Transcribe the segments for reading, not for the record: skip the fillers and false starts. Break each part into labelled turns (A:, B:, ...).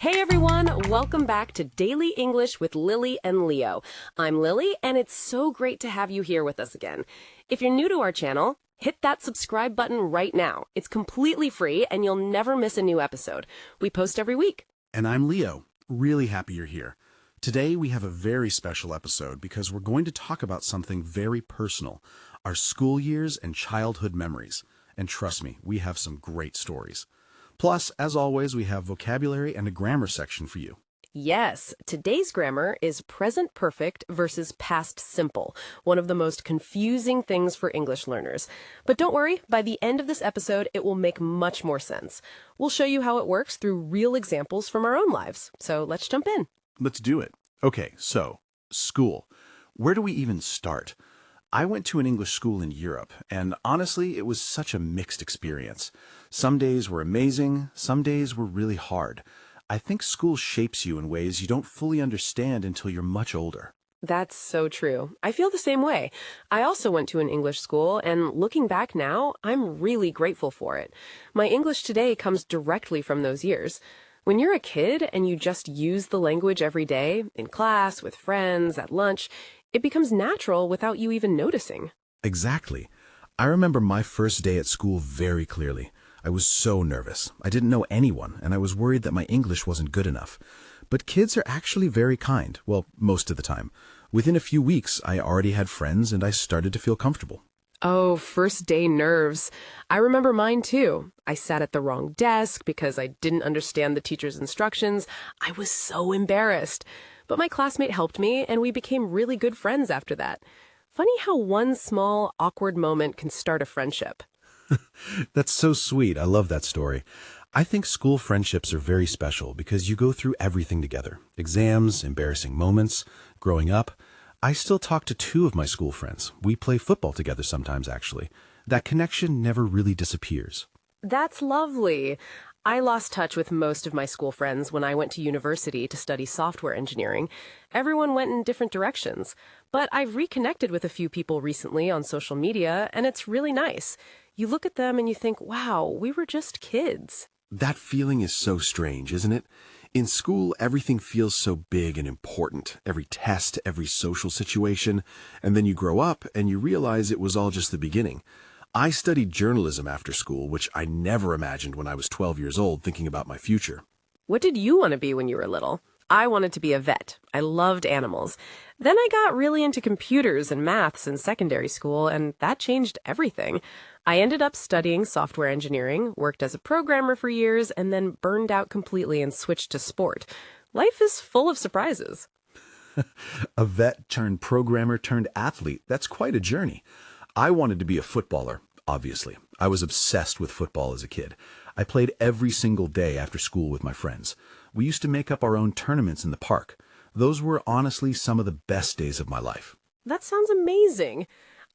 A: Hey everyone, welcome back to Daily English with Lily and Leo. I'm Lily, and it's so great to have you here with us again. If you're new to our channel, hit that subscribe button right now. It's completely free, and you'll never miss a new episode. We post every week.
B: And I'm Leo. Really happy you're here. Today we have a very special episode because we're going to talk about something very personal, our school years and childhood memories. And trust me, we have some great stories. Plus, as always, we have vocabulary and a grammar section for you.
A: Yes, today's grammar is present perfect versus past simple, one of the most confusing things for English learners. But don't worry, by the end of this episode, it will make much more sense. We'll show you how it works through real examples from our own lives. So let's jump in.
B: Let's do it. Okay, so, school. Where do we even start? I went to an English school in Europe, and honestly, it was such a mixed experience. Some days were amazing, some days were really hard. I think school shapes you in ways you don't fully understand until you're much older.
A: That's so true. I feel the same way. I also went to an English school, and looking back now, I'm really grateful for it. My English today comes directly from those years. When you're a kid and you just use the language every day, in class, with friends, at lunch, it becomes natural without you even noticing.
B: Exactly. I remember my first day at school very clearly. I was so nervous. I didn't know anyone, and I was worried that my English wasn't good enough. But kids are actually very kind, well, most of the time. Within a few weeks, I already had friends, and I started to feel comfortable.
A: Oh, first day nerves. I remember mine too. I sat at the wrong desk because I didn't understand the teacher's instructions. I was so embarrassed. But my classmate helped me, and we became really good friends after that. Funny how one small, awkward moment can start a friendship.
B: That's so sweet. I love that story. I think school friendships are very special because you go through everything together. Exams, embarrassing moments, growing up. I still talk to two of my school friends. We play football together sometimes, actually. That connection never really disappears.
A: That's lovely. I lost touch with most of my school friends when I went to university to study software engineering. Everyone went in different directions. But I've reconnected with a few people recently on social media, and it's really nice. You look at them and you think, wow, we were just kids.
B: That feeling is so strange, isn't it? In school, everything feels so big and important. Every test, every social situation. And then you grow up and you realize it was all just the beginning. I studied journalism after school, which I never imagined when I was 12 years old thinking about my future.
A: What did you want to be when you were little? I wanted to be a vet. I loved animals. Then I got really into computers and maths in secondary school, and that changed everything. I ended up studying software engineering, worked as a programmer for years, and then burned out completely and switched to sport. Life is full of surprises.
B: A vet turned programmer turned athlete. That's quite a journey. I wanted to be a footballer, obviously. I was obsessed with football as a kid. I played every single day after school with my friends. We used to make up our own tournaments in the park. Those were honestly some of the best days of my life.
A: That sounds amazing.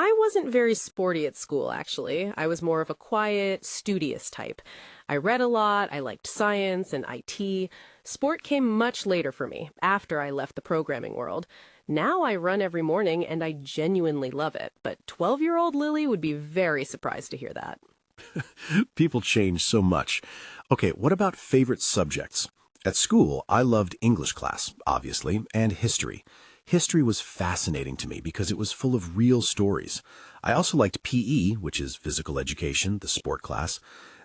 A: I wasn't very sporty at school, actually. I was more of a quiet, studious type. I read a lot, I liked science and IT. Sport came much later for me, after I left the programming world. Now I run every morning, and I genuinely love it. But 12-year-old Lily would be very surprised to hear that.
B: People change so much. Okay, what about favorite subjects? At school, I loved English class, obviously, and history. History was fascinating to me because it was full of real stories. I also liked PE, which is physical education, the sport class.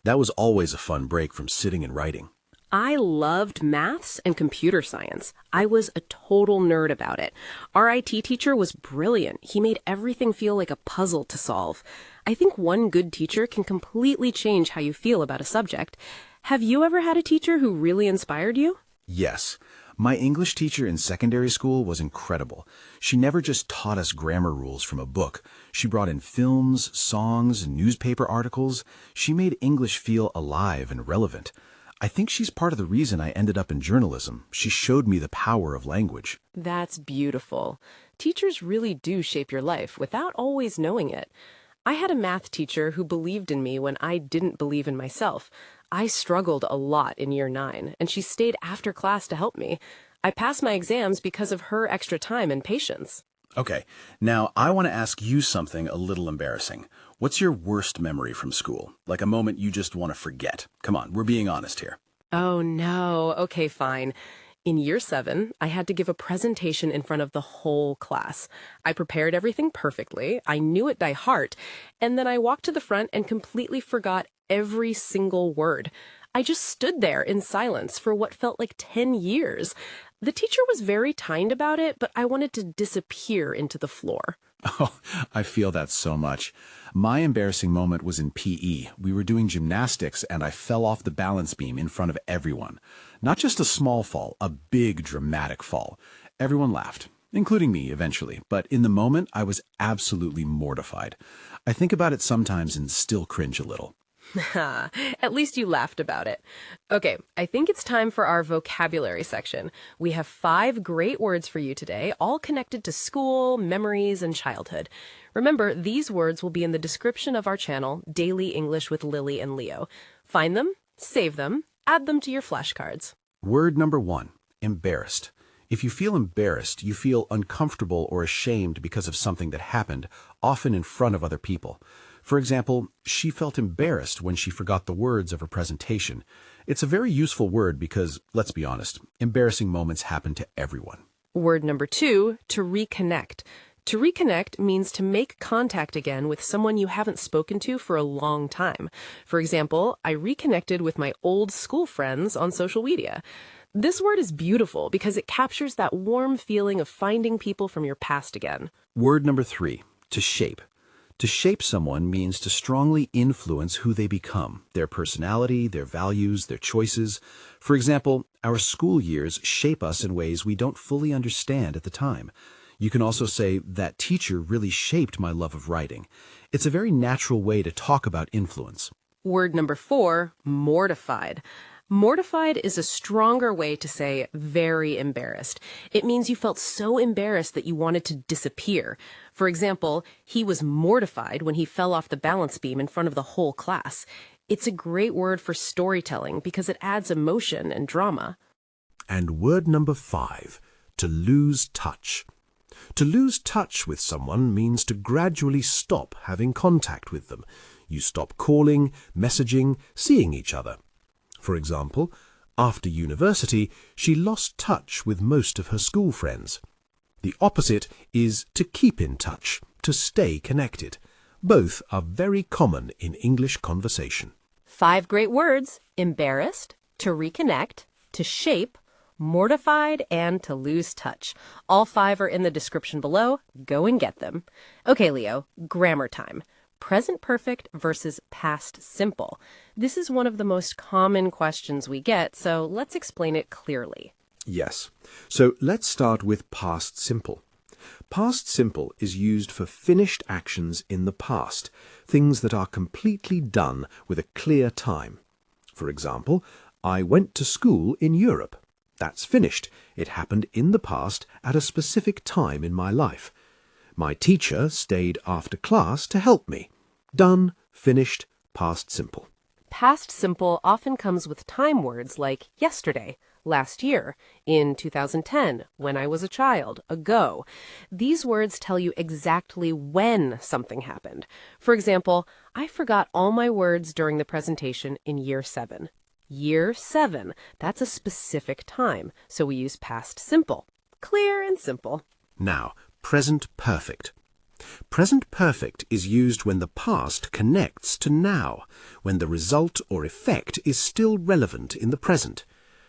B: That was always a fun break from sitting and writing.
A: I loved maths and computer science. I was a total nerd about it. Our IT teacher was brilliant. He made everything feel like a puzzle to solve. I think one good teacher can completely change how you feel about a subject. Have you ever had a teacher who really inspired you?
B: Yes. My English teacher in secondary school was incredible. She never just taught us grammar rules from a book. She brought in films, songs, newspaper articles. She made English feel alive and relevant. I think she's part of the reason I ended up in journalism. She showed me the power of language.
A: That's beautiful. Teachers really do shape your life without always knowing it. I had a math teacher who believed in me when I didn't believe in myself. I struggled a lot in year 9, and she stayed after class to help me. I passed my exams because of her extra time and patience.
B: Okay, now I want to ask you something a little embarrassing. What's your worst memory from school? Like a moment you just want to forget? Come on, we're being honest here.
A: Oh no. Okay, fine. In year 7, I had to give a presentation in front of the whole class. I prepared everything perfectly, I knew it by heart, and then I walked to the front and completely forgot every single word. I just stood there in silence for what felt like 10 years. The teacher was very kind about it, but I wanted to disappear into the floor.
B: Oh, I feel that so much. My embarrassing moment was in PE. We were doing gymnastics and I fell off the balance beam in front of everyone. Not just a small fall, a big dramatic fall. Everyone laughed, including me eventually, but in the moment I was absolutely mortified. I think about it sometimes and still cringe a little.
A: At least you laughed about it. Okay, I think it's time for our vocabulary section. We have 5 great words for you today, all connected to school, memories, and childhood. Remember, these words will be in the description of our channel, Daily English with Lily and Leo. Find them, save them, add them to your flashcards.
B: Word number 1, embarrassed. If you feel embarrassed, you feel uncomfortable or ashamed because of something that happened, often in front of other people. For example, she felt embarrassed when she forgot the words of her presentation. It's a very useful word because, let's be honest, embarrassing moments happen to everyone.
A: Word number 2, to reconnect. To reconnect means to make contact again with someone you haven't spoken to for a long time. For example, I reconnected with my old school friends on social media. This word is beautiful because it captures that warm feeling of finding people from your past again.
B: Word number 3, to shape. To shape someone means to strongly influence who they become, their personality, their values, their choices. For example, our school years shape us in ways we don't fully understand at the time. You can also say, that teacher really shaped my love of writing. It's a very natural way to talk about influence.
A: Word number 4, mortified. Mortified is a stronger way to say very embarrassed. It means you felt so embarrassed that you wanted to disappear. For example, he was mortified when he fell off the balance beam in front of the whole class. It's a great word for storytelling because it adds emotion and drama.
B: And word number 5, to lose touch. To lose touch with someone means to gradually stop having contact with them. You stop calling, messaging, seeing each other. For example, after university, she lost touch with most of her school friends. The opposite is to keep in touch, to stay connected. Both are very common in English conversation.
A: 5 great words: embarrassed, to reconnect, to shape, mortified, and to lose touch. All 5 are in the description below. Go and get them. Okay, Leo, grammar time. Present perfect versus past simple. This is one of the most common questions we get, so let's explain it clearly.
B: Yes. So let's start with past simple. Past simple is used for finished actions in the past, things that are completely done with a clear time. For example, I went to school in Europe. That's finished. It happened in the past at a specific time in my life. My teacher stayed after class to help me. Done, finished, past simple.
A: Past simple often comes with time words like yesterday, last year, in 2010, when I was a child, ago. These words tell you exactly when something happened. For example, I forgot all my words during the presentation in year 7. Year 7, that's a specific time, so we use past simple. Clear and simple.
B: Now, present perfect. Present perfect is used when the past connects to now, when the result or effect is still relevant in the present.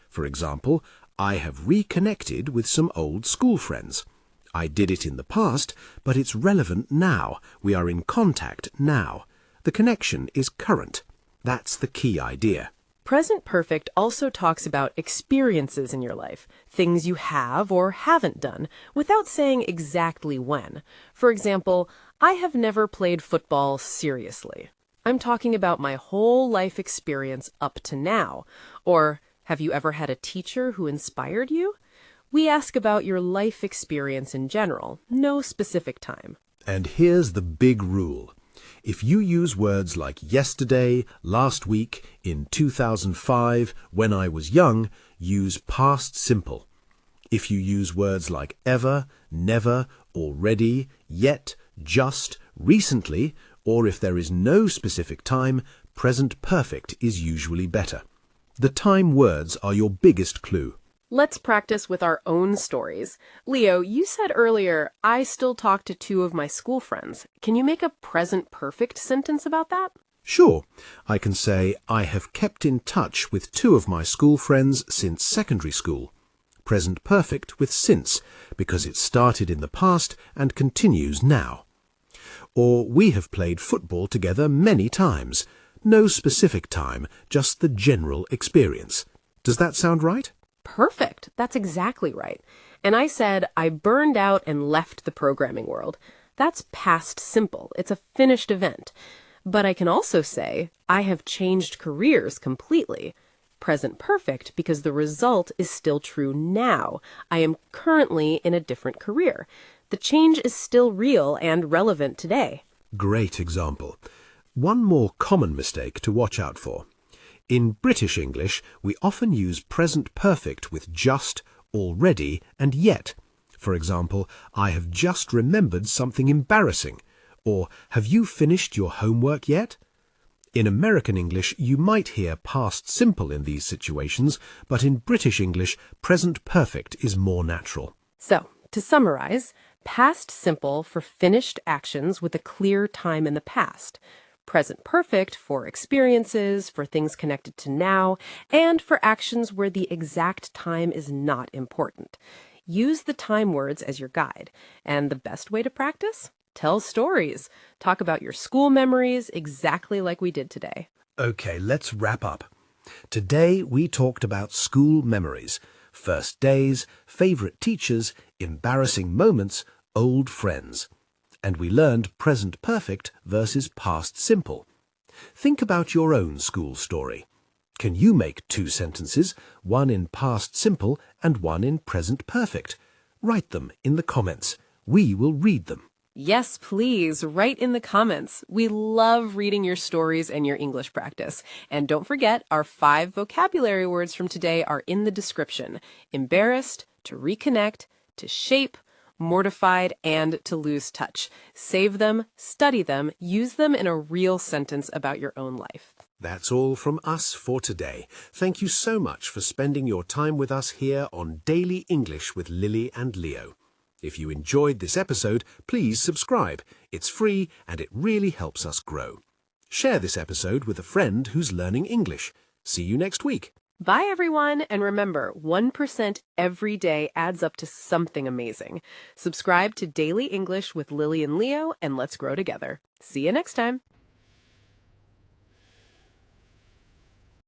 B: For example, I have reconnected with some old school friends. I did it in the past, but it's relevant now. We are in contact now. The connection is current. That's the key idea.
A: Present perfect also talks about experiences in your life, things you have or haven't done, without saying exactly when. For example, I have never played football seriously. I'm talking about my whole life experience up to now. Or, have you ever had a teacher who inspired you? We ask about your life experience in general, no specific time.
B: And here's the big rule. If you use words like yesterday, last week, in 2005, when I was young, use past simple. If you use words like ever, never, already, yet, just, recently, or if there is no specific time, present perfect is usually better. The time words are your biggest clue.
A: Let's practice with our own stories. Leo, you said earlier, I still talk to two of my school friends. Can you make a present perfect sentence about that?
B: Sure, I can say, I have kept in touch with two of my school friends since secondary school. Present perfect with since, because it started in the past and continues now. Or we have played football together many times. No specific time, just the general experience. Does that sound right?
A: Perfect. That's exactly right. And I said, I burned out and left the programming world. That's past simple. It's a finished event. But I can also say, I have changed careers completely. Present perfect because the result is still true now. I am currently in a different career. The change is still real and relevant today.
B: Great example. One more common mistake to watch out for. In British English, we often use present perfect with just, already, and yet. For example, I have just remembered something embarrassing. Or, have you finished your homework yet? In American English, you might hear past simple in these situations, but in British English, present perfect is more natural.
A: So, to summarize, past simple for finished actions with a clear time in the past. Present perfect for experiences, for things connected to now, and for actions where the exact time is not important. Use the time words as your guide. And the best way to practice? Tell stories. Talk about your school memories exactly like we did today.
B: Okay, let's wrap up. Today we talked about school memories, first days, favorite teachers, embarrassing moments, old friends. And we learned present perfect versus past simple. Think about your own school story. Can you make two sentences, one in past simple and one in present perfect? Write them in the comments. We will read them.
A: Yes, please, write in the comments. We love reading your stories and your English practice. And don't forget, our 5 vocabulary words from today are in the description. Embarrassed, to reconnect, to shape, mortified, and to lose touch. Save them, study them, use them in a real sentence about your own life.
B: That's all from us for today. Thank you so much for spending your time with us here on Daily English with Lily and Leo. If you enjoyed this episode, please subscribe. It's free and it really helps us grow. Share this episode with a friend who's learning English. See you next week.
A: Bye, everyone. And remember, 1% every day adds up to something amazing. Subscribe to Daily English with Lily and Leo, and let's grow together. See you next time.